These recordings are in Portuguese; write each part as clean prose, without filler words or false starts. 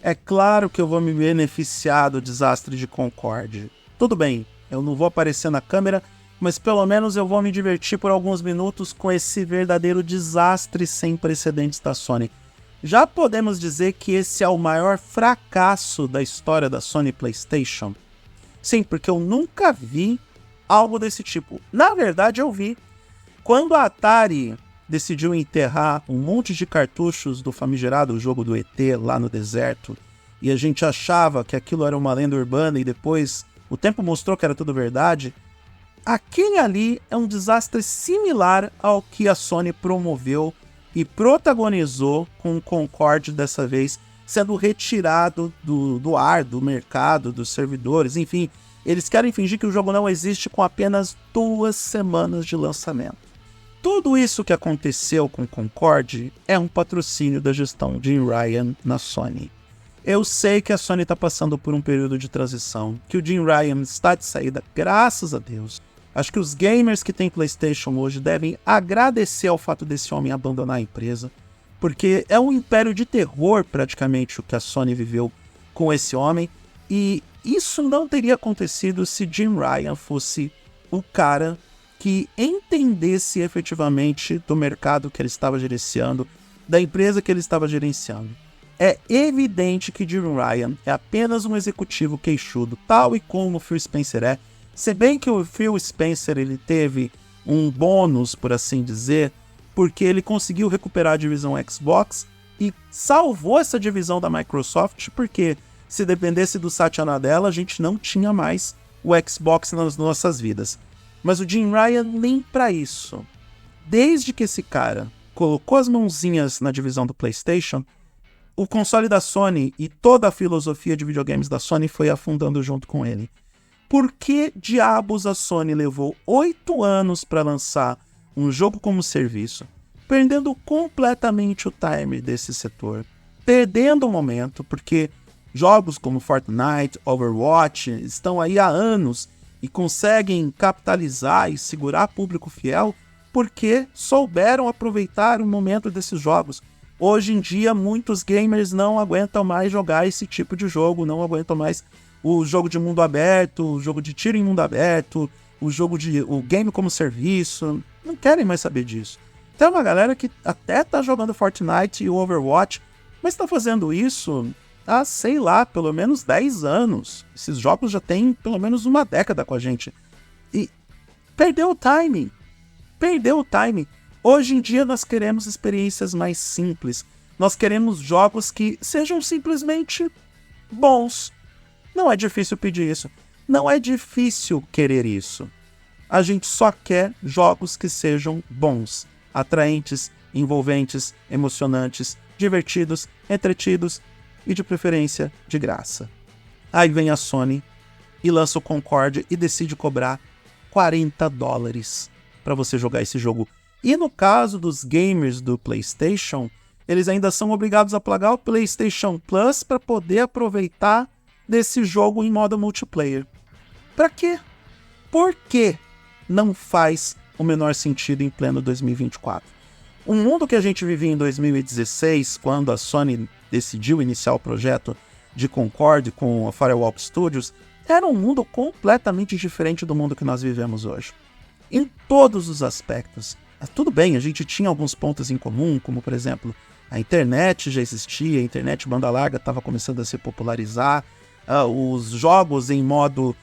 É claro que eu vou me beneficiar do desastre de Concorde. Tudo bem, eu não vou aparecer na câmera, mas pelo menos eu vou me divertir por alguns minutos com esse verdadeiro desastre sem precedentes da Sony. Já podemos dizer que esse é o maior fracasso da história da Sony PlayStation? Sim, porque eu nunca vi algo desse tipo. Na verdade, eu vi. Quando a Atari decidiu enterrar um monte de cartuchos do famigerado jogo do ET lá no deserto, e a gente achava que aquilo era uma lenda urbana e depois o tempo mostrou que era tudo verdade, aquele ali é um desastre similar ao que a Sony promoveu e protagonizou com o Concorde dessa vez, sendo retirado do ar, do mercado, dos servidores, enfim. Eles querem fingir que o jogo não existe com apenas 2 semanas de lançamento. Tudo isso que aconteceu com Concorde é um patrocínio da gestão de Jim Ryan na Sony. Eu sei que a Sony está passando por um período de transição, que o Jim Ryan está de saída, graças a Deus. Acho que os gamers que têm PlayStation hoje devem agradecer ao fato desse homem abandonar a empresa, porque é um império de terror praticamente o que a Sony viveu com esse homem, e isso não teria acontecido se Jim Ryan fosse o cara que entendesse efetivamente do mercado que ele estava gerenciando, da empresa que ele estava gerenciando. É evidente que Jim Ryan é apenas um executivo queixudo, tal e como o Phil Spencer é, se bem que o Phil Spencer ele teve um bônus, por assim dizer, porque ele conseguiu recuperar a divisão Xbox e salvou essa divisão da Microsoft, porque se dependesse do Satya Nadella, a gente não tinha mais o Xbox nas nossas vidas. Mas o Jim Ryan nem para isso. Desde que esse cara colocou as mãozinhas na divisão do PlayStation, o console da Sony e toda a filosofia de videogames da Sony foi afundando junto com ele. Por que diabos a Sony levou 8 anos para lançar um jogo como serviço, perdendo completamente o time desse setor, perdendo o momento, porque jogos como Fortnite, Overwatch estão aí há anos e conseguem capitalizar e segurar público fiel porque souberam aproveitar o momento desses jogos. Hoje em dia, muitos gamers não aguentam mais jogar esse tipo de jogo, não aguentam mais o jogo de mundo aberto, o jogo de tiro em mundo aberto, o game como serviço, não querem mais saber disso. Tem uma galera que até tá jogando Fortnite e Overwatch, mas tá fazendo isso há, sei lá, pelo menos 10 anos. Esses jogos já têm pelo menos uma década com a gente. E perdeu o timing. Hoje em dia nós queremos experiências mais simples. Nós queremos jogos que sejam simplesmente bons. Não é difícil pedir isso. Não é difícil querer isso. A gente só quer jogos que sejam bons, atraentes, envolventes, emocionantes, divertidos, entretidos e de preferência de graça. Aí vem a Sony e lança o Concorde e decide cobrar $40 para você jogar esse jogo. E no caso dos gamers do PlayStation, eles ainda são obrigados a pagar o PlayStation Plus para poder aproveitar desse jogo em modo multiplayer. Para quê? Por que não faz o menor sentido em pleno 2024? O mundo que a gente vivia em 2016, quando a Sony decidiu iniciar o projeto de Concorde com a Firewalk Studios, era um mundo completamente diferente do mundo que nós vivemos hoje. Em todos os aspectos. Tudo bem, a gente tinha alguns pontos em comum, como por exemplo, a internet já existia, a internet banda larga estava começando a se popularizar, os jogos em modo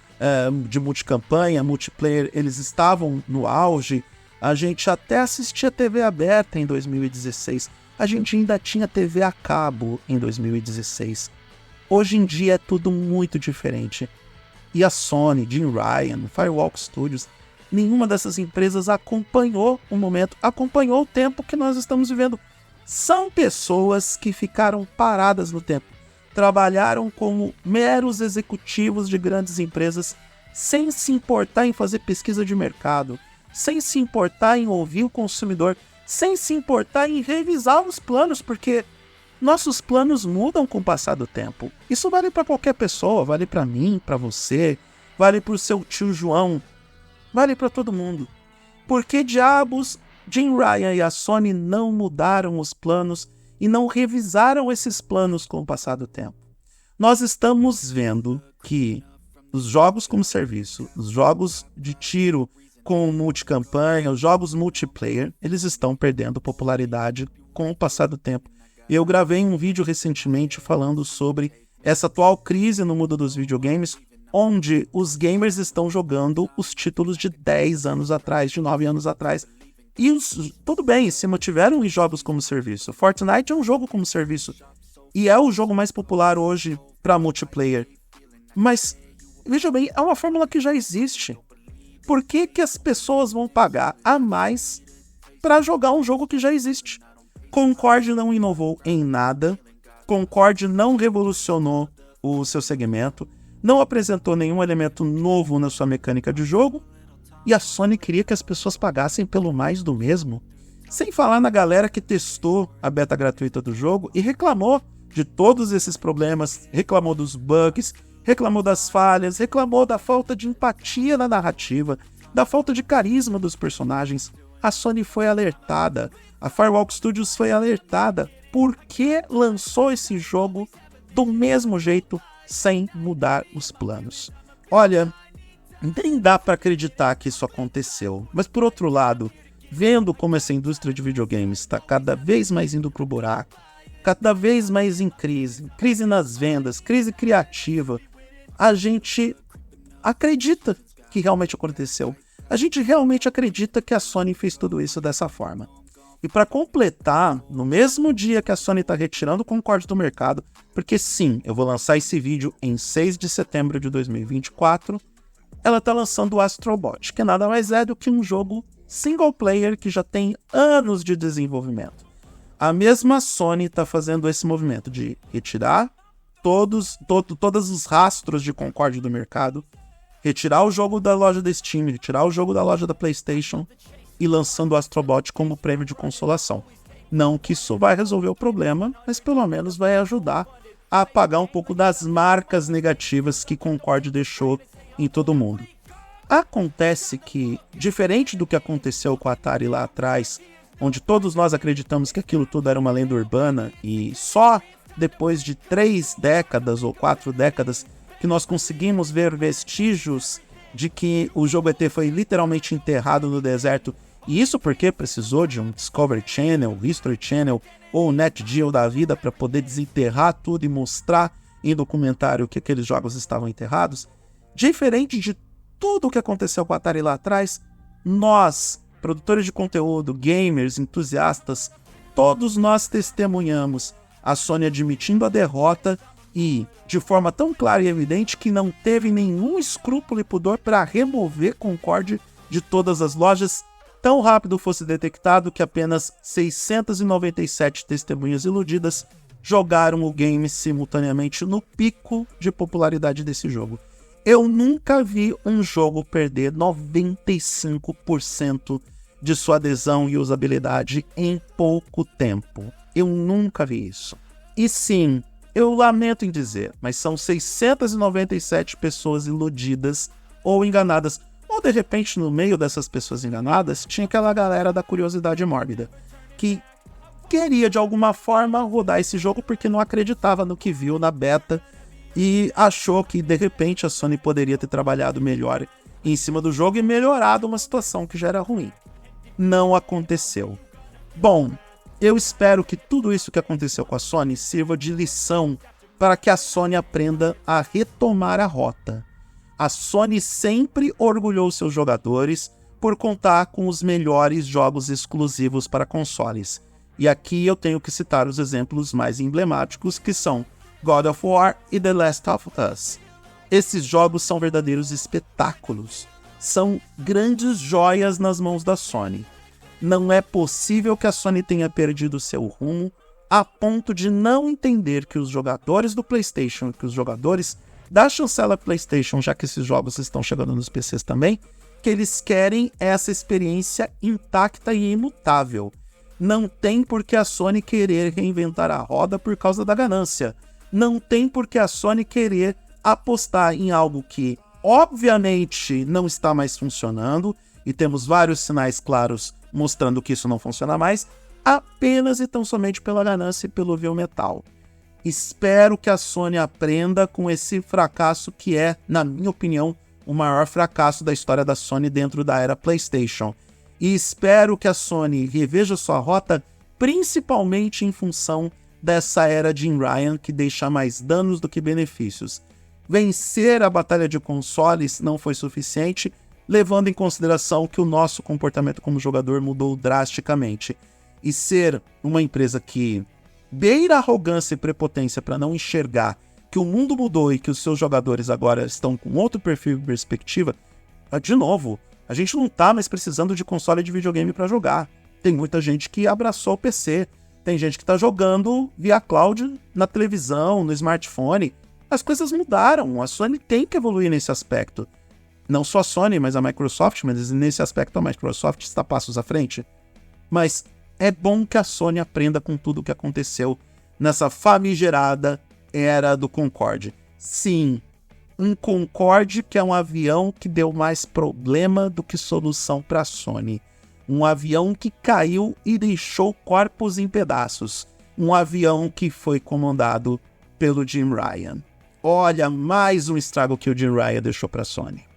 de multicampanha, multiplayer, eles estavam no auge, a gente até assistia TV aberta em 2016, a gente ainda tinha TV a cabo em 2016. Hoje em dia é tudo muito diferente. E a Sony, Jim Ryan, Firewalk Studios, nenhuma dessas empresas acompanhou o momento, acompanhou o tempo que nós estamos vivendo. São pessoas que ficaram paradas no tempo, trabalharam como meros executivos de grandes empresas, sem se importar em fazer pesquisa de mercado, sem se importar em ouvir o consumidor, sem se importar em revisar os planos, porque nossos planos mudam com o passar do tempo. Isso vale para qualquer pessoa, vale para mim, para você, vale para o seu tio João, vale para todo mundo. Por que diabos Jim Ryan e a Sony não mudaram os planos e não revisaram esses planos com o passar do tempo? Nós estamos vendo que os jogos como serviço, os jogos de tiro com multicampanha, os jogos multiplayer, eles estão perdendo popularidade com o passar do tempo. Eu gravei um vídeo recentemente falando sobre essa atual crise no mundo dos videogames, onde os gamers estão jogando os títulos de 10 anos atrás, de 9 anos atrás. E tudo bem, se mantiveram em jogos como serviço. Fortnite é um jogo como serviço. E é o jogo mais popular hoje para multiplayer. Mas, veja bem, é uma fórmula que já existe. Por que que as pessoas vão pagar a mais para jogar um jogo que já existe? Concorde não inovou em nada. Concorde não revolucionou o seu segmento. Não apresentou nenhum elemento novo na sua mecânica de jogo, e a Sony queria que as pessoas pagassem pelo mais do mesmo. Sem falar na galera que testou a beta gratuita do jogo e reclamou de todos esses problemas, reclamou dos bugs, reclamou das falhas, reclamou da falta de empatia na narrativa, da falta de carisma dos personagens. A Sony foi alertada, a Firewalk Studios foi alertada, porque lançou esse jogo do mesmo jeito, sem mudar os planos. Olha, nem dá para acreditar que isso aconteceu, mas por outro lado, vendo como essa indústria de videogames está cada vez mais indo pro buraco, cada vez mais em crise nas vendas, crise criativa, a gente acredita que realmente aconteceu. A gente realmente acredita que a Sony fez tudo isso dessa forma. E para completar, no mesmo dia que a Sony está retirando o Concorde do mercado, porque sim, eu vou lançar esse vídeo em 6 de setembro de 2024, ela está lançando o Astro Bot, que nada mais é do que um jogo single player que já tem anos de desenvolvimento. A mesma Sony está fazendo esse movimento de retirar todos os rastros de Concorde do mercado, retirar o jogo da loja da Steam, retirar o jogo da loja da PlayStation e lançando o Astro Bot como prêmio de consolação. Não que isso vai resolver o problema, mas pelo menos vai ajudar a apagar um pouco das marcas negativas que Concorde deixou em todo mundo. Acontece que, diferente do que aconteceu com a Atari lá atrás, onde todos nós acreditamos que aquilo tudo era uma lenda urbana e só depois de 3 décadas ou 4 décadas que nós conseguimos ver vestígios de que o jogo ET foi literalmente enterrado no deserto. E isso porque precisou de um Discovery Channel, History Channel ou Net Geo da vida para poder desenterrar tudo e mostrar em documentário que aqueles jogos estavam enterrados. Diferente de tudo o que aconteceu com a Atari lá atrás, nós, produtores de conteúdo, gamers, entusiastas, todos nós testemunhamos a Sony admitindo a derrota e de forma tão clara e evidente que não teve nenhum escrúpulo e pudor para remover Concorde de todas as lojas. Tão rápido fosse detectado que apenas 697 testemunhas iludidas jogaram o game simultaneamente no pico de popularidade desse jogo. Eu nunca vi um jogo perder 95% de sua adesão e usabilidade em pouco tempo. Eu nunca vi isso. E sim, eu lamento em dizer, mas são 697 pessoas iludidas ou enganadas. Ou de repente, no meio dessas pessoas enganadas, tinha aquela galera da curiosidade mórbida, que queria de alguma forma rodar esse jogo porque não acreditava no que viu na beta e achou que de repente a Sony poderia ter trabalhado melhor em cima do jogo e melhorado uma situação que já era ruim. Não aconteceu. Bom, eu espero que tudo isso que aconteceu com a Sony sirva de lição para que a Sony aprenda a retomar a rota. A Sony sempre orgulhou seus jogadores por contar com os melhores jogos exclusivos para consoles. E aqui eu tenho que citar os exemplos mais emblemáticos, que são God of War e The Last of Us. Esses jogos são verdadeiros espetáculos. São grandes joias nas mãos da Sony. Não é possível que a Sony tenha perdido seu rumo a ponto de não entender que os jogadores do PlayStation, que os jogadores da chancela PlayStation, já que esses jogos estão chegando nos PCs também, que eles querem essa experiência intacta e imutável. Não tem por que a Sony querer reinventar a roda por causa da ganância. Não tem por que a Sony querer apostar em algo que, obviamente, não está mais funcionando, e temos vários sinais claros mostrando que isso não funciona mais, apenas e tão somente pela ganância e pelo vil metal. Espero que a Sony aprenda com esse fracasso que é, na minha opinião, o maior fracasso da história da Sony dentro da era PlayStation. E espero que a Sony reveja sua rota, principalmente em função dessa era Jim Ryan, que deixa mais danos do que benefícios. Vencer a batalha de consoles não foi suficiente, levando em consideração que o nosso comportamento como jogador mudou drasticamente. E ser uma empresa que beira arrogância e prepotência para não enxergar que o mundo mudou e que os seus jogadores agora estão com outro perfil e perspectiva, de novo, a gente não tá mais precisando de console de videogame para jogar. Tem muita gente que abraçou o PC, tem gente que tá jogando via cloud na televisão, no smartphone. As coisas mudaram, a Sony tem que evoluir nesse aspecto. Não só a Sony, mas a Microsoft, mas nesse aspecto a Microsoft está passos à frente. Mas é bom que a Sony aprenda com tudo o que aconteceu nessa famigerada era do Concorde. Sim, um Concorde que é um avião que deu mais problema do que solução para a Sony. Um avião que caiu e deixou corpos em pedaços. Um avião que foi comandado pelo Jim Ryan. Olha, mais um estrago que o Jim Ryan deixou para a Sony.